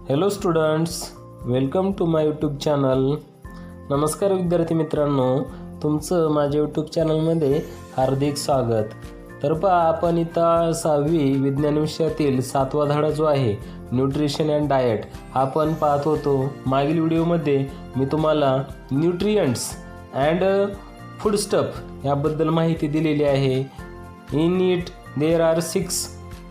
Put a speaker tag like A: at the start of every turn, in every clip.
A: Hello students, welcome to my YouTube channel. नमस्कार विद्यार्थी मित्रांनो, तुमचं माझ्या यूट्यूब चॅनलमध्ये हार्दिक स्वागत. तर पहा, आपण इथं 6वी विज्ञान विषयातील 7वा धडा जो आहे न्यूट्रिशन अँड डाएट हा आपण पाहत होतो. मागील व्हिडिओमध्ये मी तुम्हाला न्यूट्रियंट्स अँड फूडस्टफ याबद्दल माहिती दिलेली आहे. In it there are 6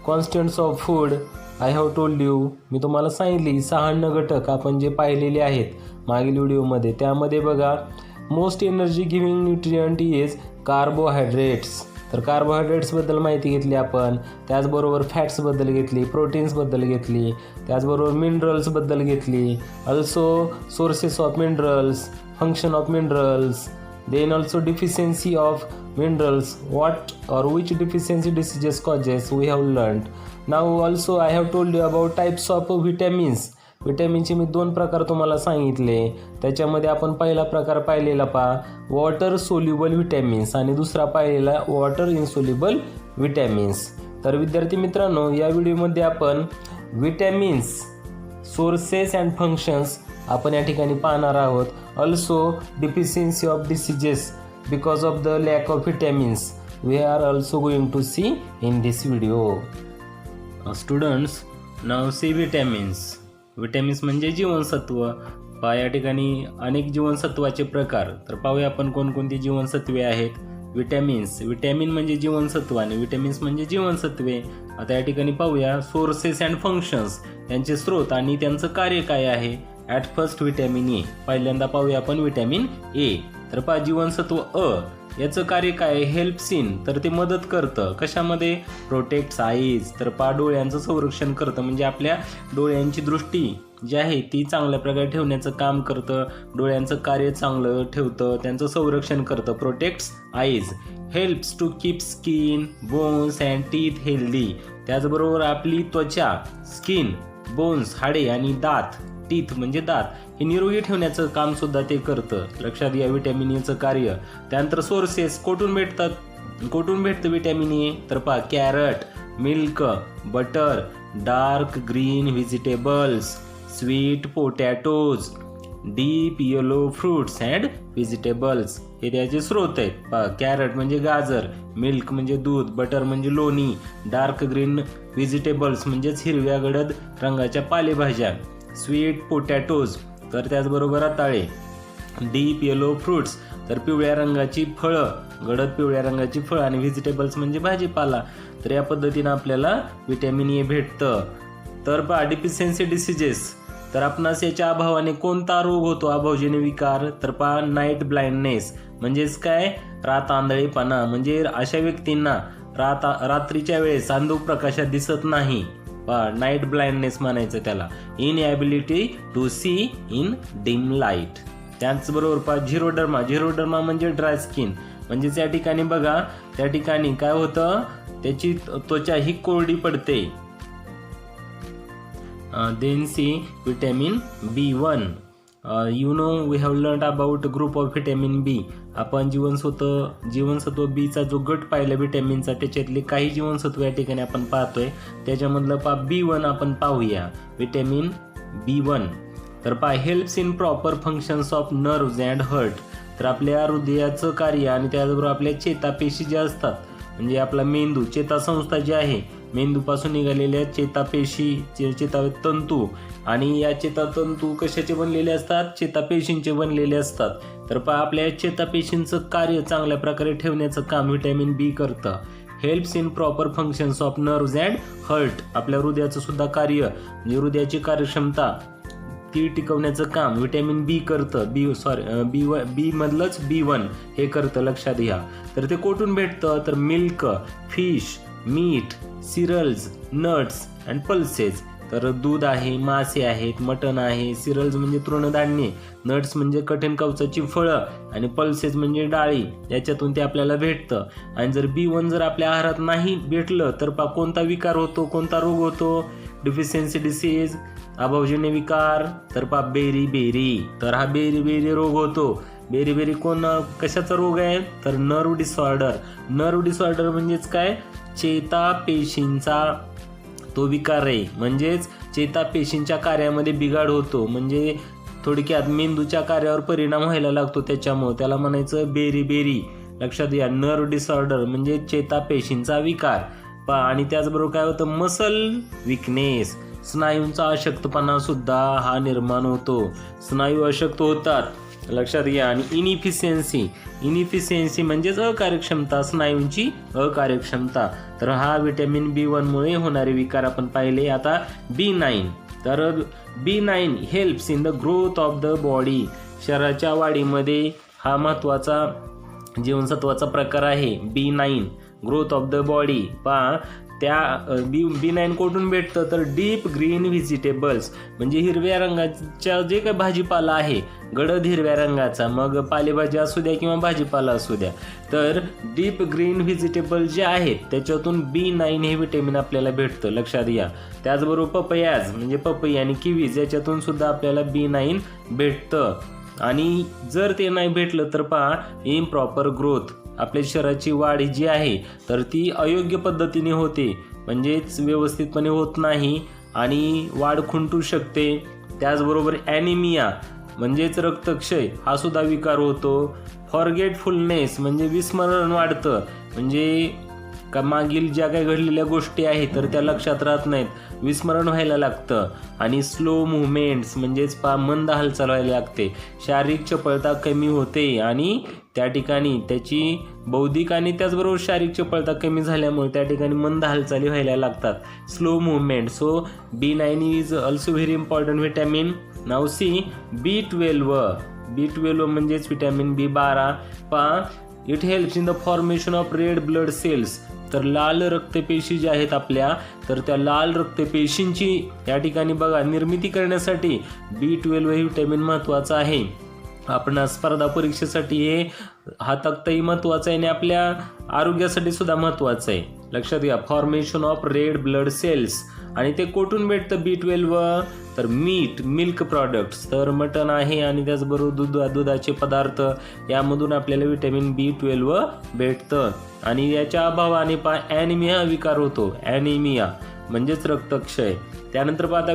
A: constants of food. I have told you. मी तुम्हाला सांगितली 6 अन्न घटक आपण जे पाहिलेले आहेत मागील व्हिडिओमध्ये. त्यामध्ये बघा, most energy giving nutrient is carbohydrates. तर कार्बोहायड्रेट्सबद्दल माहिती घेतली आपण. त्याचबरोबर फॅट्सबद्दल घेतली, प्रोटीन्सबद्दल घेतली, त्याचबरोबर मिनरल्सबद्दल घेतली, also sources of minerals, function of minerals, then also deficiency of minerals, what or which deficiency diseases causes we have learned. Now also I have told you about types of vitamins. विटॅमिनचे मी 2 प्रकार तुम्हाला सांगितले. त्याच्यामध्ये आपण पहिला प्रकार पाहिलेला पहा, water soluble vitamins, आणि दुसरा पाहिलेला वॉटर इनसोल्युबल विटॅमिन्स. तर विद्यार्थी मित्रांनो, या व्हिडिओमध्ये आपण विटॅमिन्स सोर्सेस अँड फंक्शन्स आपण या ठिकाणी पाहणार आहोत. Also deficiency of diseases because of the lack of vitamins we are also going to see in this video. Students, now see vitamins. Vitamins म्हणजे जीवनसत्व. पहा, या ठिकाणी अनेक जीवनसत्वाचे प्रकार. तर पाहूया आपण कोणकोणती जीवनसत्वे आहेत. विटॅमिन्स, विटॅमिन म्हणजे जीवनसत्व आणि विटॅमिन्स म्हणजे जीवनसत्वे. आता या ठिकाणी पाहूया सोर्सेस अँड फंक्शन्स, यांचे स्रोत आणि त्यांचं कार्य काय आहे. At first vitamin A. पहिल्यांदा पाहूया आपण विटॅमिन ए. तर पहा, जीवनसत्व अ याचं कार्य काय. हेल्प्स इन, तर ते मदत करतं कशामध्ये. प्रोटेक्ट्स आईज, तर पहा डोळ्यांचं संरक्षण करतं, म्हणजे आपल्या डोळ्यांची दृष्टी जी आहे ती चांगल्या प्रकारे ठेवण्याचं काम करतं. डोळ्यांचं कार्य चांगलं ठेवतं, त्यांचं संरक्षण करतं. Protects eyes. Helps to keep skin, bones and teeth healthy. त्याचबरोबर आपली त्वचा, स्किन, बोन्स हाडे आणि दात, टीथ म्हणजे दात, हे निरोगी ठेवण्याचं काम सुद्धा ते करतं. लक्षात घ्या विटॅमिन एचं कार्य. त्यानंतर सोर्सेस, कुठून भेटतं विटॅमिन ए. तर पहा, carrot, milk, butter, dark green vegetables, sweet potatoes, deep yellow fruits and vegetables, हे त्याचे स्रोत आहेत. पहा, कॅरट म्हणजे गाजर, मिल्क म्हणजे दूध, बटर म्हणजे लोणी, डार्क ग्रीन व्हेजिटेबल्स म्हणजेच हिरव्या गडद रंगाच्या पालेभाज्या, स्वीट पोटॅटोज तर त्याचबरोबर रताळे, डीप येलो फ्रुट्स तर पिवळ्या रंगाची फळं, गडद पिवळ्या रंगाची फळं, आणि व्हेजिटेबल्स म्हणजे भाजीपाला. तर या पद्धतीनं आपल्याला विटॅमिन ए भेटतं. तर पहा, डिफिशियन्सी डिसीजेस, तर आपणास याच्या अभावाने कोणता रोग होतो, अभावजन्य विकार. तर पहा, नाईट ब्लाइंडनेस म्हणजेच काय, रात आंधळेपणा, म्हणजे अशा व्यक्तींना रात्रीच्या वेळेस अंधुप्रकाशात दिसत नाही. नाईट ब्लाइंडनेस म्हणायचं त्याला. Inability to see in dim light. त्याचबरोबर पहा, झिरोडर्मा म्हणजे ड्राय स्किन, म्हणजेच या ठिकाणी बघा, त्या ठिकाणी काय होतं, त्याची त्वचा ही कोरडी पडते. Then see vitamin B1. You know we have learn about group of vitamin B. आपण जीवनसत्व बीचा जो गट पाहिला विटॅमिनचा, त्याच्यातले काही जीवनसत्व या ठिकाणी आपण पाहतोय. त्याच्यामधलं B1 आपण पाहूया. विटॅमिन B1 तर पहा, helps in proper functions of nerves and heart. तर आपल्या हृदयाचं कार्य आणि त्याचबरोबर आपल्या चेतापेशी ज्या असतात, म्हणजे आपला मेंदू, चेतासंस्था जी आहे, मेंदूपासून निघालेल्या चेतापेशी, चेतातंतू, आणि या चेतातंतू कशाचे बनलेले असतात, चेतापेशींचे बनलेले असतात. तर पहा, आपल्या चेतापेशींचं कार्य चांगल्या प्रकारे ठेवण्याचं काम विटॅमिन बी करतं. Helps in proper functions of nerves and heart. आपल्या हृदयाचं सुद्धा कार्य, म्हणजे हृदयाची कार्यक्षमता ती टिकवण्याचं काम विटॅमिन बी करतं. बी मधलंच B1 हे करतं, लक्षात घ्या. तर ते कुठून भेटतं, तर milk, fish, meat, cereals, nuts and pulses. तर दूध आहे, मासे आहेत, मटण आहे, सिरल्स म्हणजे तृणधान्ये, नट्स म्हणजे कठीण कवचाची फळं, आणि पल्सेस म्हणजे डाळी, याच्यातून ते आपल्याला भेटतं. आणि जर B1 जर आपल्या आहारात नाही भेटलं तर कोणता विकार होतो, कोणता रोग होतो, डिफिशियन्सी डिसीज, अभावजन्य विकार. तर बेरी. तर हा बेरी रोग होतो. बेरी कशाचा रोग आहे, तर नर्व डिसऑर्डर म्हणजेच काय, चेतापेशींचा तो विकार आहे. म्हणजेच चेतापेशींच्या कार्यामध्ये बिघाड होतो, म्हणजे थोडक्यात मेंदूच्या कार्यावर परिणाम व्हायला लागतो. त्याच्यामुळे त्याला म्हणायचं बेरी. लक्षात घ्या, नर्व डिसऑर्डर म्हणजे चेतापेशींचा विकार. आणि त्याचबरोबर काय होतं, मसल विकनेस, स्नायूंचा अशक्तपणा सुद्धा हा निर्माण होतो, स्नायू अशक्त होतात. लक्षात घ्या. आणि इनिफिशियन्सी म्हणजेच अकार्यक्षमता, स्नायूंची अकार्यक्षमता. तर हा व्हिटॅमिन B1 मुळे होणारे विकार आपण पाहिले. आता B9, तर B9 helps in the growth of the body, शरीराच्या वाढीमध्ये हा महत्त्वाचा जीवनसत्वाचा प्रकार आहे B9, growth of the body. त्या B9 कुठून भेटतं, तर डीप ग्रीन व्हेजिटेबल्स म्हणजे हिरव्या रंगाच्या जे काही भाजीपाला आहे, गडद हिरव्या रंगाचा, मग पालेभाज्या असू द्या किंवा भाजीपाला असू द्या, तर डीप ग्रीन व्हेजिटेबल जे आहेत त्याच्यातून B9 हे व्हिटॅमिन आपल्याला भेटतं. लक्षात घ्या. त्याचबरोबर पपयाज म्हणजे पपई आणि किवीज याच्यातून सुद्धा आपल्याला B9 भेटतं. आणि जर ते नाही भेटलं तर इम्प्रॉपर ग्रोथ, आपल्या शरीराची वाढ जी आहे तर ती अयोग्य पद्धतीने होते, म्हणजेच व्यवस्थितपणे होत नाही आणि वाढ खुंटू शकते. त्याचबरोबर ॲनिमिया म्हणजेच रक्तक्षय हा सुद्धा विकार होतो. फॉरगेटफुलनेस म्हणजे विस्मरण वाढतं, म्हणजे मागील ज्या काही घडलेल्या गोष्टी आहेत तर त्या लक्षात राहत नाहीत, विस्मरण व्हायला लागतं. आणि स्लो मुवमेंट्स म्हणजेच मंद हालचाल व्हायला लागते, शारीरिक चपळता कमी होते आणि त्या ठिकाणी त्याची बौद्धिक आणि त्याचबरोबर शारीरिक चपळता कमी झाल्यामुळे त्या ठिकाणी मंद हालचाली व्हायला लागतात, slow movement. So B9 is also very important vitamin. Now see B12 म्हणजेच vitamin B12. It helps in the formation of red blood cells, तर लाल रक्तपेशी ज्या आहेत आपल्या, तर त्या लाल रक्तपेशींची या ठिकाणी बघा निर्मिती करण्यासाठी B12 हे व्हिटॅमिन महत्त्वाचं आहे. आपण स्पर्धा परीक्षेसाठी हा तक्ताही महत्त्वाचा आहे आणि आपल्या आरोग्यासाठी सुद्धा महत्त्वाचं आहे. लक्षात घ्या. Formation of red blood cells. आणि ते कुठून भेटतं B12, तर मिल्क प्रॉडक्ट्स, तर मटण आहे आणि त्याचबरोबर दुधाचे पदार्थ, यामधून आपल्याला व्हिटॅमिन B12 भेटतं. आणि याच्या अभावाने ॲनिमिया विकार होतो, ॲनिमिया म्हणजेच रक्तक्षय. त्यानंतर पाहता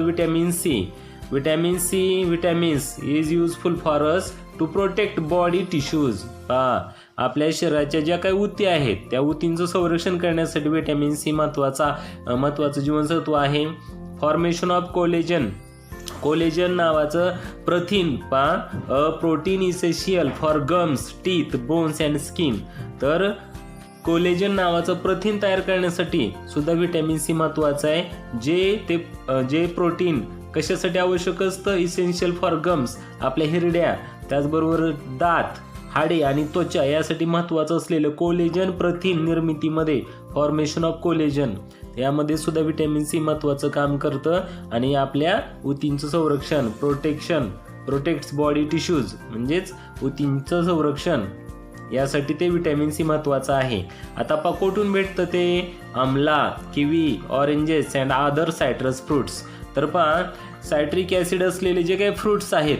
A: vitamins is useful for us to protect body tissues. आपल्या शरीराच्या ज्या काही ऊती आहेत त्या ऊतींचं संरक्षण करण्यासाठी व्हिटॅमिन C महत्त्वाचं जीवनसत्व आहे. फॉर्मेशन ऑफ कोलेजन नावाचं प्रथिन protein essential for gums, teeth, bones and skin. तर कोलेजन नावाचं प्रथिन तयार करण्यासाठी सुद्धा व्हिटॅमिन C महत्त्वाचं आहे. जे प्रोटीन कशासाठी आवश्यक असतं, इसेन्शियल फॉर गम्स आपल्या हिरड्या, त्याचबरोबर दात, हाडे आणि त्वचा यासाठी महत्त्वाचं असलेलं कोलेजन प्रथिन निर्मितीमध्ये, फॉर्मेशन ऑफ कोलेजन यामध्ये सुद्धा व्हिटॅमिन C महत्त्वाचं काम करतं. आणि आपल्या ऊतींचं संरक्षण, प्रोटेक्ट्स बॉडी टिश्यूज म्हणजेच ऊतींचं संरक्षण, यासाठी ते व्हिटॅमिन C महत्त्वाचं आहे. आता कुठून भेटतं ते, आमला, kiwi, oranges and other citrus fruits. तर सायट्रिक ॲसिड असलेले जे काही फ्रुट्स आहेत,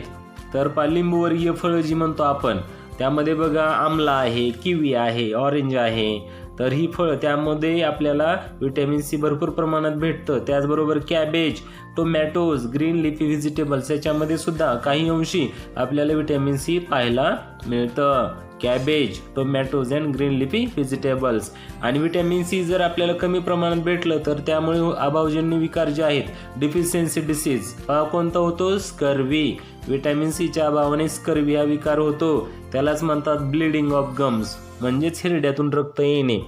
A: तर लिंबूवर्गीय फळं जी म्हणतो आपण, त्यामध्ये बघा आमला आहे, किवी आहे, ऑरेंज आहे, तर ही फळं त्यामध्ये आपल्याला व्हिटॅमिन C भरपूर प्रमाणात भेटतं. त्याचबरोबर cabbage, tomatoes, green leafy vegetables याच्यामध्ये सुद्धा काही अंशी आपल्याला व्हिटॅमिन C पाहायला मिळतं. Cabbage, tomatoes and green leafy vegetables. आणि व्हिटॅमिन C जर आपल्याला कमी प्रमाणात भेटलं तर त्यामुळे अभावजन्य विकार जे आहेत, डिफिशियन्सी डिसीज कोणता होतो, स्कर्वी. व्हिटॅमिन Cच्या अभावाने स्कर्वी हा विकार होतो, त्यालाच म्हणतात ब्लिडिंग ऑफ गम्स म्हणजेच हिरड्यातून रक्त येणे.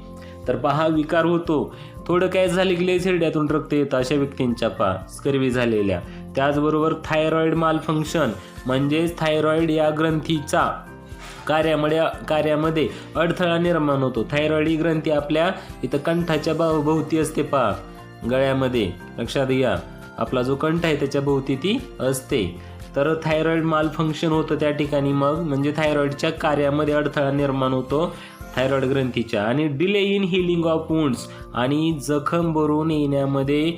A: तर विकार होतो, थोडं काय झालं की हिरड्यातून रक्त येतं अशा व्यक्तींच्या स्कर्वी झालेल्या. त्याचबरोबर थायरॉइड मालफंक्शन म्हणजेच थायरॉइड या ग्रंथीचा कार्यामध्ये अडथळा निर्माण होतो. थायरॉइड ही ग्रंथी आपल्या इथं कंठाच्या भोवती असते, गळ्यामध्ये. लक्षात घ्या, आपला जो कंठ आहे त्याच्या भोवती ती असते. तर थायरॉइड मालफंक्शन होतं त्या ठिकाणी, म्हणजे थायरॉइडच्या कार्यामध्ये अडथळा निर्माण होतो थायरॉइड ग्रंथीच्या. आणि delay in healing of wounds, आणि जखम भरून येण्यामध्ये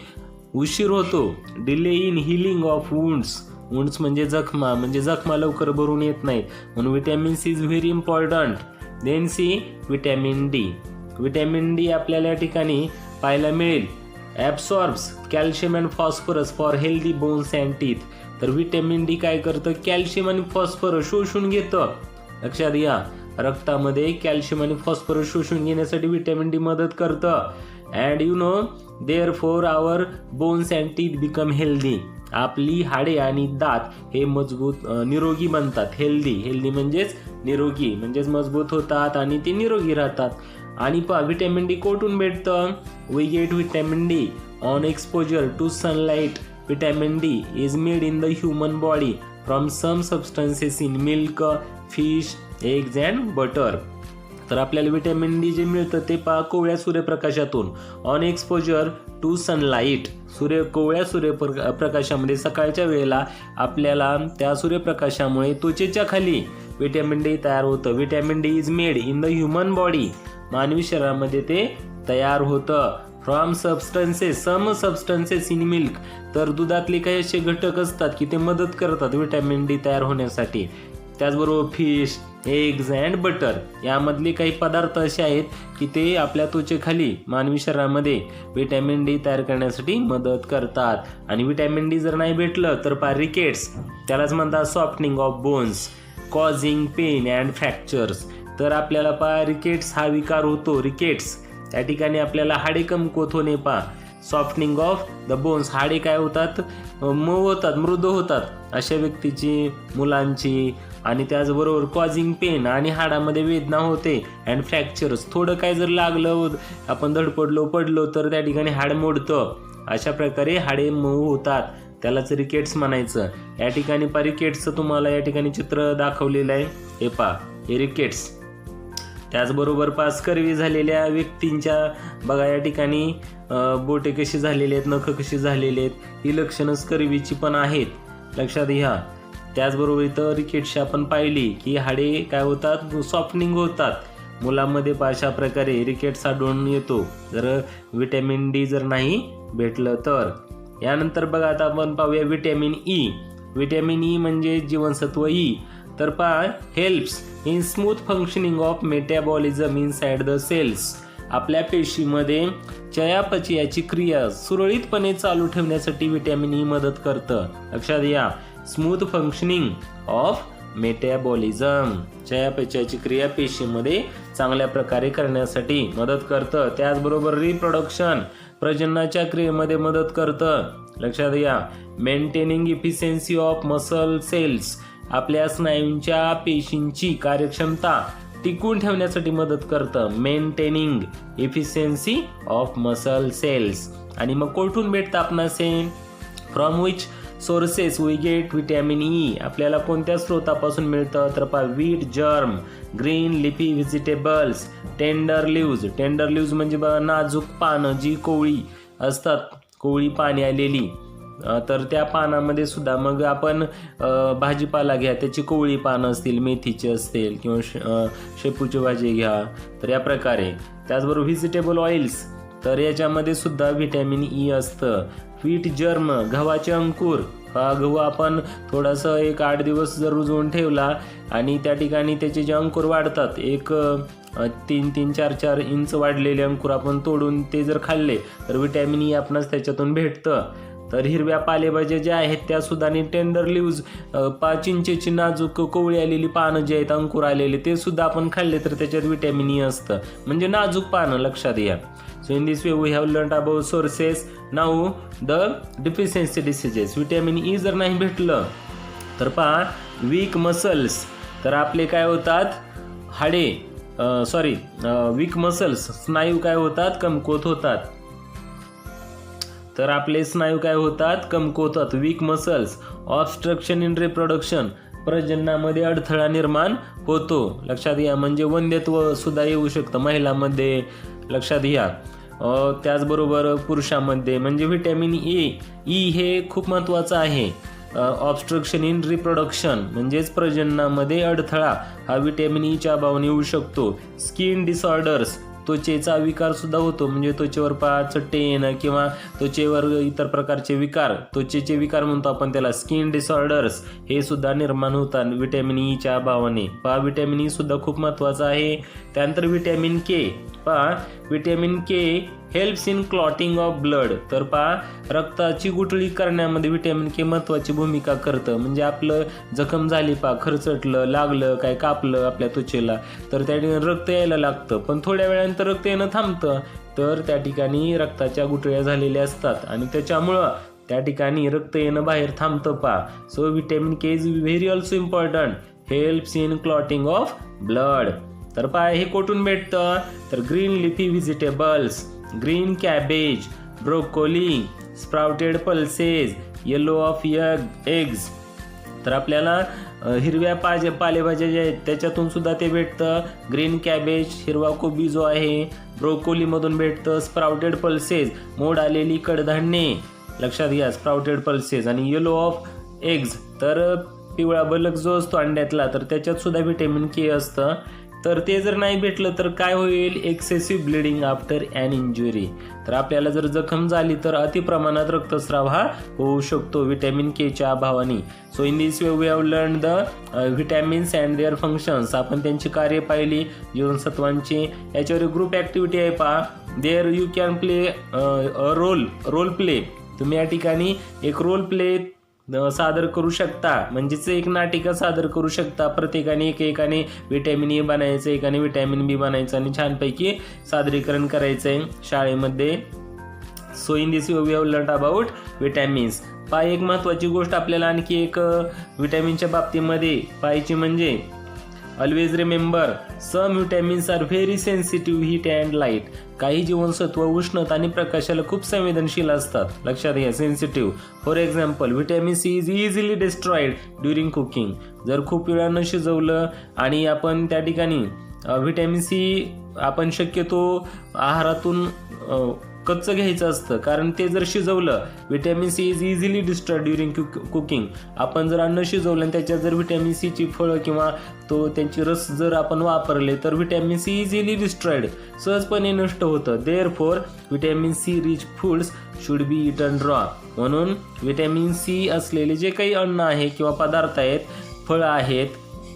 A: उशीर होतो. Delay in healing of wounds म्हणजे जखमा लवकर भरून येत नाहीत, म्हणून vitamin C is very important. Then see vitamin D आपल्याला या ठिकाणी पाहायला मिळेल. Absorbs calcium and phosphorus for healthy bones and teeth. तर व्हिटॅमिन डी काय करतं, कॅल्शियम आणि फॉस्फरस शोषून घेतं. लक्षात घ्या, रक्तामध्ये कॅल्शियम आणि फॉस्फरस शोषून घेण्यासाठी व्हिटॅमिन डी मदत करतं. And you know therefore our bones and teeth become healthy. आपली हाडे आणि दात हे मजबूत निरोगी बनतात. हेल्दी म्हणजेच निरोगी, म्हणजेच मजबूत होतात आणि ते निरोगी राहतात. आणि व्हिटॅमिन डी कुठून भेटतं, we get vitamin D on exposure to sunlight. Vitamin D is made in the human body from some substances in milk, fish, eggs and butter. तर आपल्याला व्हिटॅमिन डी जे मिळतं ते कोवळ्या सूर्यप्रकाशातून. ऑन एक्सपोजर टू सनलाईट, कोवळ्या सूर्यप्रकाशामध्ये सकाळच्या वेळेला आपल्याला त्या सूर्यप्रकाशामुळे त्वचेच्या खाली व्हिटॅमिन डी तयार होतं. Vitamin D is made in the human body, मानवी शरीरामध्ये ते तयार होतं. From some substances in milk, तर दुधातले काही असे घटक असतात की ते मदत करतात व्हिटॅमिन डी तयार होण्यासाठी. त्याचबरोबर फिश, एग्ज अँड बटर यामधले काही पदार्थ असे आहेत की ते आपल्या त्वचेखाली मानवी शरीरामध्ये व्हिटॅमिन डी तयार करण्यासाठी मदत करतात. आणि व्हिटॅमिन डी जर नाही भेटलं तर रिकेट्स, त्यालाच म्हणतात softening of bones, causing pain and fractures. तर आपल्याला रिकेट्स हा विकार होतो. रिकेट्स त्या ठिकाणी आपल्याला हाडे कमकुवत होणे, सॉफ्टनिंग ऑफ द बोन्स, हाडे काय होतात, मऊ होतात, मृदू होतात अशा व्यक्तीची, मुलांची. आणि त्याचबरोबर कॉझिंग पेन, आणि हाडामध्ये वेदना होते. अँड फ्रॅक्चर्स, थोडं काय जर लागलं, आपण पडलो तर त्या ठिकाणी हाड मोडतं. अशा प्रकारे हाडे मऊ होतात, त्यालाच रिकेट्स म्हणायचं. या ठिकाणी रिकेट्सचं तुम्हाला या ठिकाणी चित्र दाखवलेलं आहे, हे रिकेट्स. त्याचबरोबर स्कर्वी झालेल्या व्यक्तींच्या बघा या ठिकाणी बोटे कशी झालेली आहेत, नख कशी झालेली आहेत, ही लक्षणं स्कर्वीची पण आहेत, लक्षात घ्या. त्याचबरोबर इथं रिकेट्स आपण पाहिली की हाडे काय होतात, सॉफ्टनिंग होतात. मुलांमध्ये अशा प्रकारे रिकेट्स आढळून येतो जर व्हिटॅमिन डी जर नाही भेटलं तर. यानंतर बघा आता आपण पाहूया व्हिटॅमिन ई. व्हिटॅमिन ई म्हणजे जीवनसत्व ई. तर helps in smooth functioning of metabolism inside the cells. आपल्या पेशीमध्ये चयापचयाची क्रिया सुरळीतपणे चालू ठेवण्यासाठी व्हिटॅमिन ई मदत करतं. लक्षात घ्या, स्मूथ फंक्शनिंग ऑफ मेटाबॉलिझम, चयापचयाची क्रिया पेशीमध्ये चांगल्या प्रकारे करण्यासाठी मदत करतं. त्याचबरोबर रिप्रोडक्शन, प्रजननाच्या क्रियेमध्ये मदत करतं. लक्षात घ्या, maintaining efficiency of muscle cells, आपल्या स्नायूंच्या पेशींची कार्यक्षमता टिकून ठेवण्यासाठी मदत करतं. Maintaining efficiency of muscle cells. आणि मग कुठून भेटतं आपणास हे, from which sources we get vitamin E. आपल्याला कोणत्या स्रोतापासून मिळतं तर wheat germ, green leafy vegetables, tender leaves म्हणजे बघा नाजूक पानं जी कोवळी असतात, कोवळी पाने आलेली, तर त्या पानामध्ये सुद्धा मग आपण भाजीपाला घ्या, त्याची कोवळी पानं असतील, मेथीची असतील किंवा शेपूची भाजी घ्या, तर या प्रकारे. त्याचबरोबर व्हेजिटेबल ऑइल्स, तर याच्यामध्ये सुद्धा व्हिटॅमिन ई असतं. व्हीट जर्म, गव्हाचे अंकुर, गहू आपण थोडंसं 1-8 दिवस जर रुजवून ठेवला आणि त्या ठिकाणी त्याचे जे अंकुर वाढतात, 3-3, 4-4 इंच वाढलेले अंकुर आपण तोडून ते जर खाल्ले तर व्हिटॅमिन ई आपणास त्याच्यातून भेटतं. तर हिरव्या पालेभाज्या ज्या आहेत त्या सुद्धा, आणि टेंडर लिव्ज, चिंचेची नाजूक कोवळी आलेली पानं जे आहेत, अंकुर आलेले, ते सुद्धा आपण खाल्ले तर त्याच्यात व्हिटॅमिन ई असतं, म्हणजे नाजूक पानं, लक्षात घ्या. So in this way we have learn about sources. Now the deficiency diseases. Vitamin E जर नाही भेटलं तर वीक मसल्स, तर आपले काय होतात, हाडे वीक मसल्स, स्नायू काय होतात, कमकुवत होतात. तर आपले स्नायू काय होतात, कमकुवत होतात. Weak muscles, obstruction in reproduction, प्रजननामध्ये अडथळा निर्माण होतो. लक्षात घ्या, म्हणजे वंध्यत्व सुद्धा येऊ शकतं महिलांमध्ये, लक्षात घ्या. त्याचबरोबर पुरुषांमध्ये. म्हणजे व्हिटॅमिन ई हे खूप महत्त्वाचं आहे. ऑब्स्ट्रक्शन इन रिप्रोडक्शन म्हणजेच प्रजननामध्ये अडथळा हा व्हिटॅमिन ईच्या अभावाने येऊ शकतो. स्किन डिसऑर्डर्स, त्वचेचा विकार सुद्धा होतो, म्हणजे त्वचेवर चट्टे येणं किंवा त्वचेवर इतर प्रकारचे विकार, त्वचेचे विकार म्हणतो आपण त्याला, स्किन डिसऑर्डर्स, हे सुद्धा निर्माण होतात व्हिटॅमिन ईच्या अभावाने. व्हिटॅमिन ई सुद्धा खूप महत्त्वाचं आहे. त्यानंतर vitamin K. Vitamin K helps in clotting of blood. तर पहा रक्ताची गुठळी करण्यामध्ये व्हिटॅमिन के महत्त्वाची भूमिका करतं. म्हणजे आपलं जखम झाली खरचटलं, लागलं, काय कापलं आपल्या त्वचेला, तर त्या ठिकाणी रक्त यायला लागतं, पण थोड्या वेळानंतर रक्त येणं थांबतं. तर त्या ठिकाणी रक्ताच्या गुठळ्या झालेल्या असतात आणि त्याच्यामुळं त्या ठिकाणी रक्त येणं बाहेर थांबतं पहा. So vitamin K is very also important, helps in clotting of blood. तर पहा हे कुठून भेटतं, तर green leafy vegetables, green cabbage, broccoli, sprouted pulses, yellow of eggs. तर आपल्याला हिरव्या पालेभाज्या ज्या आहेत त्याच्यातून सुद्धा ते भेटतं. ग्रीन कॅबेज, हिरवा कोबी जो आहे, ब्रोकोलीमधून भेटतं. स्प्राउटेड पल्सेस, मोड आलेली कडधान्ये, लक्षात घ्या, स्प्राउटेड पल्सेस. आणि येलो ऑफ एग्ज, तर पिवळा बलक जो असतो अंड्यातला, तर त्याच्यात सुद्धा व्हिटॅमिन के असतं. तर ते जर नाही भेटलं तर काय होईल, excessive bleeding after an injury. तर आपल्याला जर जखम झाली तर अतिप्रमाणात रक्तस्राव हा होऊ शकतो व्हिटॅमिन केच्या अभावाने. So in this way we have learn the vitamins and their functions. आपण त्यांची कार्य पाहिली जीवनसत्वांची. याच्यावर ग्रुप ॲक्टिव्हिटी आहे पहा. There you can play role play. तुम्ही या ठिकाणी एक रोल प्ले सादर करू शकता, म्हणजेच एक नाटिका सादर करू शकता. प्रत्येकाने एकाने व्हिटॅमिन ए बनायचं, एकाने व्हिटॅमिन बी बनायचं आणि छानपैकी सादरीकरण करायचं आहे शाळेमध्ये. So in this we have learn about vitamins. एक महत्त्वाची गोष्ट आपल्याला आणखी एक व्हिटॅमिनच्या बाबतीमध्ये पाहायची म्हणजे always remember some vitamins are very sensitive heat and light. काही जीवनसत्व उष्णता आणि प्रकाशाला खूप संवेदनशील असतात, लक्षात घ्या, sensitive. For example vitamin C is easily destroyed during cooking. जर खूप वेळानं शिजवलं आणि आपण त्या ठिकाणी व्हिटॅमिन सी आपण शक्यतो आहारातून कच्चं घ्यायचं असतं, कारण ते जर शिजवलं, vitamin C is easily destroyed during cooking. आपण जर अन्न शिजवलं आणि त्याच्यात जर व्हिटॅमिन सीची फळं किंवा त्यांची रस जर आपण वापरले तर व्हिटॅमिन सी इझिली डिस्ट्रॉइड, सहजपणे नष्ट होतं. Therefore vitamin C rich foods should be eaten raw. म्हणून व्हिटॅमिन सी असलेले जे काही अन्न आहे किंवा पदार्थ आहेत, फळं आहेत,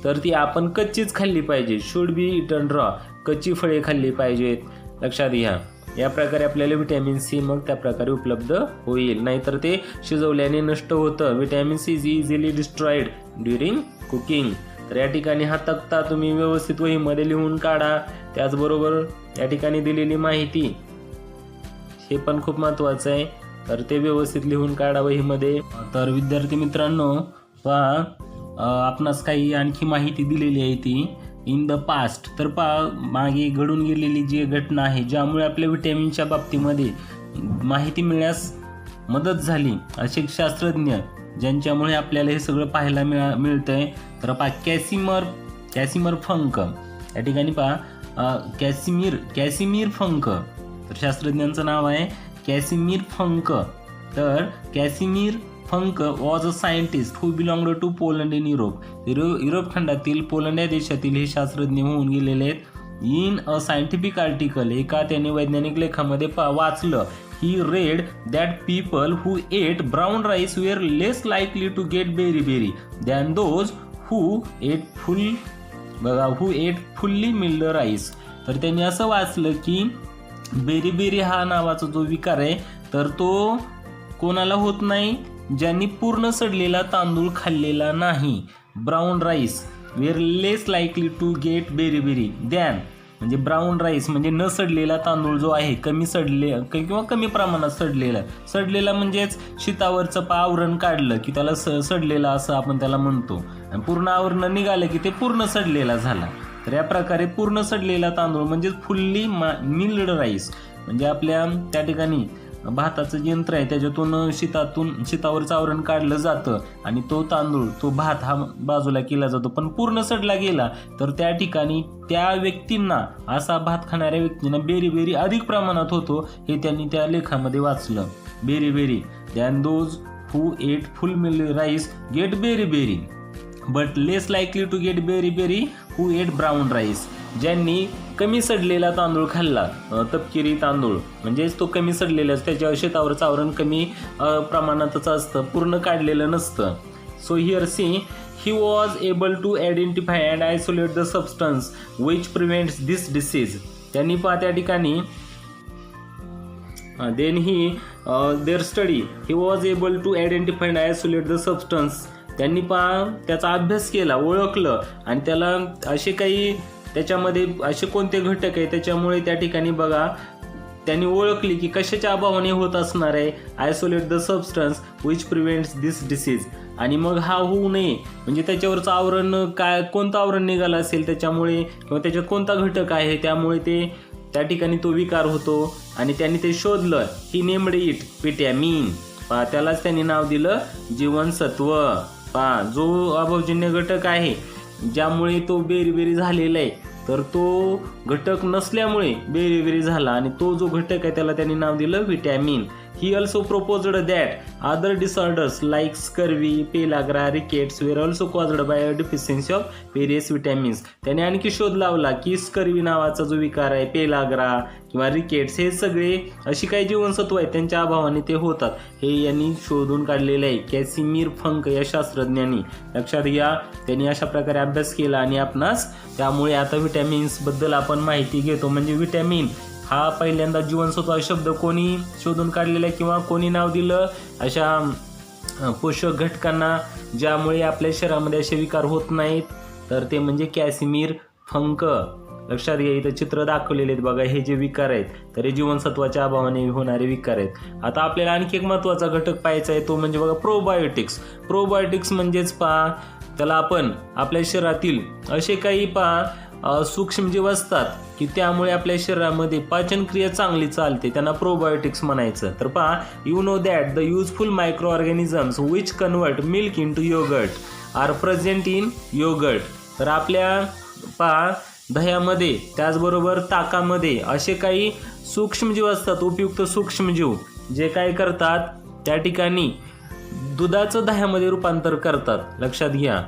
A: तर ती आपण कच्चीच खाल्ली पाहिजे. शुड बी इटन रॉ, कच्ची फळे खाल्ली पाहिजेत, लक्षात घ्या. या प्रकारे आपल्याला व्हिटॅमिन सी मग त्या प्रकारे उपलब्ध होईल, नाहीतर ते शिजवल्याने नष्ट होतं. Vitamin C is easily destroyed during cooking. तर या ठिकाणी हा तक्ता तुम्ही व्यवस्थित वहीमध्ये लिहून काढा. त्याचबरोबर या ठिकाणी दिलेली माहिती हे पण खूप महत्त्वाचं आहे, तर ते व्यवस्थित लिहून काढा वहीमध्ये. तर विद्यार्थी मित्रांनो पहा, आपणास काही आणखी माहिती दिलेली आहे ती इन द पास्ट. तर मागे घडून गेलेली जी घटना आहे ज्यामुळे आपल्या व्हिटॅमिनच्या बाबतीमध्ये माहिती मिळण्यास मदत झाली, असे शास्त्रज्ञ ज्यांच्यामुळे आपल्याला हे सगळं पाहायला मिळतंय. तर कॅसिमिर फंक, या ठिकाणी कॅसिमिर फंक, तर शास्त्रज्ञांचं नाव आहे कॅसिमिर फंक. तर Casimir Funk was a scientist who belonged to Poland in Europe. Europe खंडातील पोलंड या देशातील हे शास्त्रज्ञ होऊन गेलेले आहेत. इन अ सायंटिफिक आर्टिकल, एका त्याने वैज्ञानिक लेखामध्ये वाचलं, he read that people who ate brown rice were less likely to get beriberi than those who ate fully milled rice. तर त्यांनी असं वाचलं की बेरी हा नावाचा जो विकार आहे तर तो कोणाला होत नाही ज्यांनी पूर्ण सडलेला तांदूळ खाल्लेला नाही. Brown rice were less likely to get beriberi than, म्हणजे ब्राऊन राईस म्हणजे न सडलेला तांदूळ जो आहे, कमी किंवा कमी प्रमाणात सडलेला म्हणजेच शीतावरचं आवरण काढलं की त्याला सडलेला असं आपण त्याला म्हणतो, आणि पूर्ण आवरण निघालं की ते पूर्ण सडलेला झाला. तर या प्रकारे पूर्ण सडलेला तांदूळ म्हणजे फुल्ली मिल्ड राईस, म्हणजे आपल्या त्या ठिकाणी भाताचं यंत्र आहे त्याच्यातून शीतावरचं आवरण काढलं जातं आणि तो तांदूळ, तो भात हा बाजूला केला जातो, पण पूर्ण सडला गेला तर त्या ठिकाणी त्या व्यक्तींना, असा भात खाणाऱ्या व्यक्तींना बेरी अधिक प्रमाणात होतो, हे त्यांनी त्या लेखामध्ये वाचलं. Beriberi than those who ate full milled rice get beriberi but less likely to get beriberi who ate brown rice. ज्यांनी कमी सडलेला तांदूळ खाल्ला, तपकिरी तांदूळ म्हणजेच तो कमी सडलेला, त्याच्या शेतावरचं आवरण कमी प्रमाणातच असतं, पूर्ण काढलेलं नसतं. So here see he was able to identify and isolate the substance which prevents this disease. त्यांनी त्या ठिकाणी then their study he was able to identify and isolate the substance. त्यांनी त्याचा अभ्यास केला, ओळखलं आणि त्याला असे काही त्याच्यामध्ये असे कोणते घटक आहे त्याच्यामुळे त्या ठिकाणी बघा त्यांनी ओळखली की कशाच्या अभावाने होत असणार आहे. Isolate the substance which prevents this disease. आणि मग हा होऊ नये म्हणजे त्याच्यावरचं आवरण काय, कोणतं आवरण निघालं असेल त्याच्यामुळे किंवा त्याच्यात कोणता घटक आहे त्यामुळे ते त्या ठिकाणी तो विकार होतो. आणि त्यांनी ते शोधलं. ही नेम्ड इट व्हिटॅमिन. त्यालाच त्यांनी नाव दिलं जीवनसत्व. जो अभावजन्य घटक आहे ज्यामुळे तो बेरीबेरी झालेला आहे तर तो घटक नसल्यामुळे बेरीबेरी झाला आणि तो जो घटक आहे त्याला त्यांनी नाव दिलं vitamin. He also proposed that other disorders like scurvy, pellagra, rickets were also caused by a deficiency of various vitamins. त्याने आणखी शोध लावला की स्कर्वी नावाचा जो विकार आहे, पेलाग्रा किंवा रिकेट्स हे सगळे अशी काही जीवनसत्व आहेत त्यांच्या अभावाने ते होतात. हे यांनी शोधून काढलेले आहे कॅसिमिर फंक या शास्त्रज्ञांनी. लक्षात घ्या, त्यांनी अशा प्रकारे अभ्यास केला आणि आपणास त्यामुळे आता व्हिटॅमिन्स बद्दल आपण माहिती घेतो. म्हणजे व्हिटॅमिन हा पहिल्यांदा जीवनसत्व हा शब्द कोणी शोधून काढलेला आहे किंवा कोणी नाव दिलं अशा पोषक घटकांना ज्यामुळे आपल्या शरीरामध्ये असे विकार होत नाहीत तर ते म्हणजे कॅसिमिर फंक. लक्षात घ्या, इथं चित्र दाखवलेले आहेत बघा. हे जे विकार आहेत तर हे जीवनसत्वाच्या अभावाने होणारे विकार आहेत. आता आपल्याला आणखी एक महत्त्वाचा घटक पाहायचा आहे तो म्हणजे बघा प्रोबायोटिक्स. प्रोबायोटिक्स म्हणजेच त्याला आपण आपल्या शरीरातील असे काही सूक्ष्मजीव असतात की त्यामुळे आपल्या शरीरामध्ये पाचनक्रिया चांगली चालते, त्यांना प्रोबायोटिक्स म्हणायचं. तर you know that the useful micro organisms which convert milk into yoghurt are present in yoghurt. तर आपल्या दह्यामध्ये त्याचबरोबर ताकामध्ये असे काही सूक्ष्मजीव असतात, उपयुक्त सूक्ष्मजीव जे काय करतात त्या ठिकाणी दुधाचं दह्यामध्ये रूपांतर करतात. लक्षात घ्या.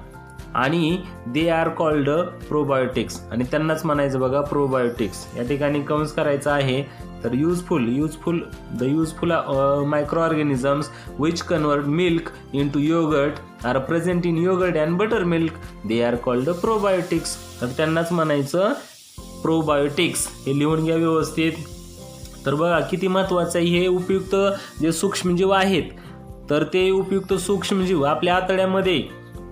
A: आणि दे आर कॉल्ड प्रोबायोटिक्स आणि त्यांनाच म्हणायचं बघा प्रोबायोटिक्स. या ठिकाणी कंस करायचा आहे तर useful micro organisms which convert milk into yoghurt are present in yoghurt and buttermilk they are called probiotics. तर त्यांनाच म्हणायचं प्रोबायोटिक्स. हे लिहून घ्या व्यवस्थित. तर बघा किती महत्त्वाचं आहे हे उपयुक्त जे सूक्ष्मजीव आहेत तर ते उपयुक्त सूक्ष्मजीव आपल्या आतड्यामध्ये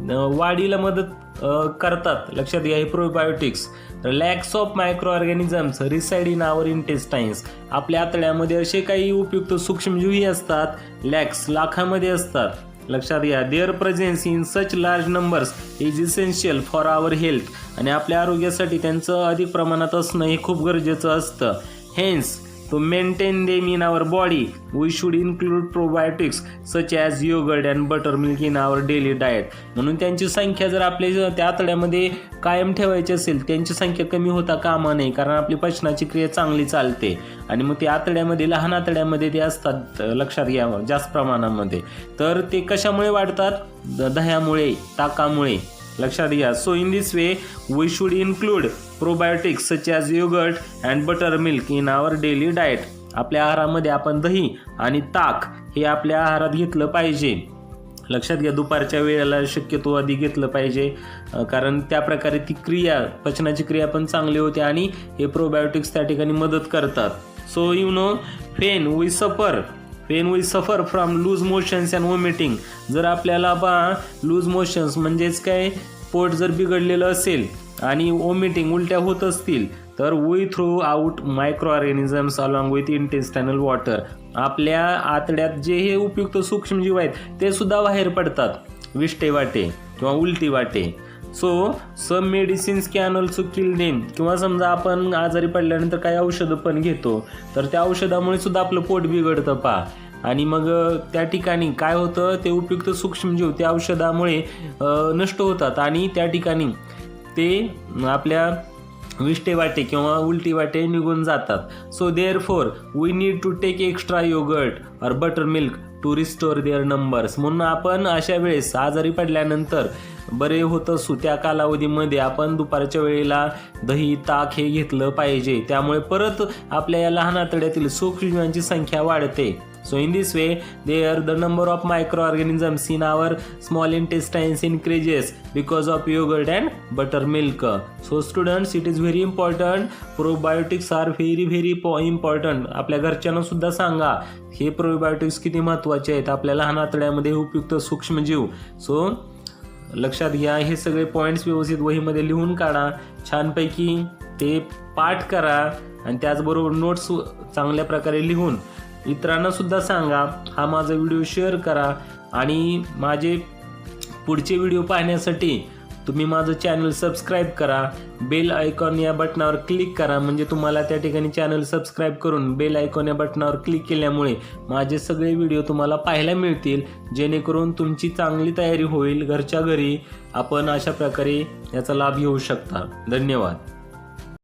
A: वाढीला मदत करतात. लक्षात घ्या, हे probiotics. Lakhs of micro organisms reside in our intestines. आपल्या आतड्यामध्ये असे काही उपयुक्त सूक्ष्मजीवही असतात, लॅक्स लाखामध्ये असतात. लक्षात घ्या, their presence in such large numbers is essential for our health. आणि आपल्या आरोग्यासाठी त्यांचं अधिक प्रमाणात असणं हे खूप गरजेचं असतं. Hence to maintain them in our body we should include probiotics such as yogurt and buttermilk in our daily diet. म्हणून त्यांची संख्या जर आपल्या त्या आतड्यामध्ये कायम ठेवायची असेल त्यांची संख्या कमी होता कामा नये, कारण आपली पचनाची क्रिया चांगली चालते आणि मग ते आतड्यामध्ये लहान आतड्यामध्ये ते असतात. लक्षात घ्या जास्त प्रमाणामध्ये. तर ते कशामुळे वाढतात? दह्यामुळे, ताकामुळे. लक्षात घ्या. So in this way we should include probiotics such as yoghurt and buttermilk in our daily diet. आपल्या आहारामध्ये आपण दही आणि ताक हे आपल्या आहारात घेतलं पाहिजे. लक्षात घ्या, दुपारच्या वेळेला शक्यतो आधी घेतलं पाहिजे, कारण त्या प्रकारे ती क्रिया, पचनाची क्रिया पण चांगली होते आणि हे प्रोबायोटिक्स त्या ठिकाणी मदत करतात. So you know when we suffer from loose motions and vomiting. जर आपल्याला लूज मोशन्स म्हणजेच काय, पोट जर बिघडलेलं असेल आणि वॉमिटिंग उलट्या होत असतील तर we throw out micro organisms along with intestinal water. आपल्या आतड्यात जे हे उपयुक्त सूक्ष्मजीव आहेत ते सुद्धा बाहेर पडतात विष्टे वाटे किंवा उलटी वाटे. So some medicines can also kill them. किंवा समजा आपण आजारी पडल्यानंतर काही औषधं पण घेतो तर त्या औषधामुळे सुद्धा आपलं पोट बिघडतं आणि मग त्या ठिकाणी काय होतं, ते उपयुक्त सूक्ष्मजीव त्या औषधामुळे नष्ट होतात आणि त्या ठिकाणी ते आपल्या विष्टे वाटे किंवा उलटी वाटे निघून जातात. So therefore we need to take extra yogurt और butter milk to restore their numbers. म्हणून आपण अशा वेळेस आजारी पडल्यानंतर बरे होत असू त्या कालावधीमध्ये आपण दुपारच्या वेळेला दही, ताक हे घेतलं पाहिजे. त्यामुळे परत आपल्या या लहान आतड्यातील सूक्ष्मजीवांची संख्या वाढते So in this way, there the number of microorganisms in our small intestines increases because of yogurt and buttermilk. So students, it is very important. Probiotics are very important. आपल्या घरच्यांना सुद्धा सांगा हे प्रोबायोटिक्स किती महत्त्वाचे आहेत आपल्या लहान आतड्यामध्ये उपयुक्त सूक्ष्मजीव. सो लक्षात घ्या, हे सगळे पॉईंट्स व्यवस्थित वहीमध्ये लिहून काढा, छानपैकी ते पाठ करा आणि त्याचबरोबर नोट्स चांगल्या प्रकारे लिहून इतरांना सुद्धा सांगा. हा माझा व्हिडिओ शेअर करा आणि माझे पुढचे व्हिडिओ पाहण्यासाठी तुम्ही माझं चॅनल सबस्क्राईब करा. बेल आयकॉन या बटनावर क्लिक करा, म्हणजे तुम्हाला त्या ठिकाणी चॅनल सबस्क्राईब करून बेल आयकॉन या बटनावर क्लिक केल्यामुळे माझे सगळे व्हिडिओ तुम्हाला पाहायला मिळतील, जेणेकरून तुमची चांगली तयारी होईल. घरच्या घरी आपण अशा प्रकारे याचा लाभ घेऊ शकता. धन्यवाद.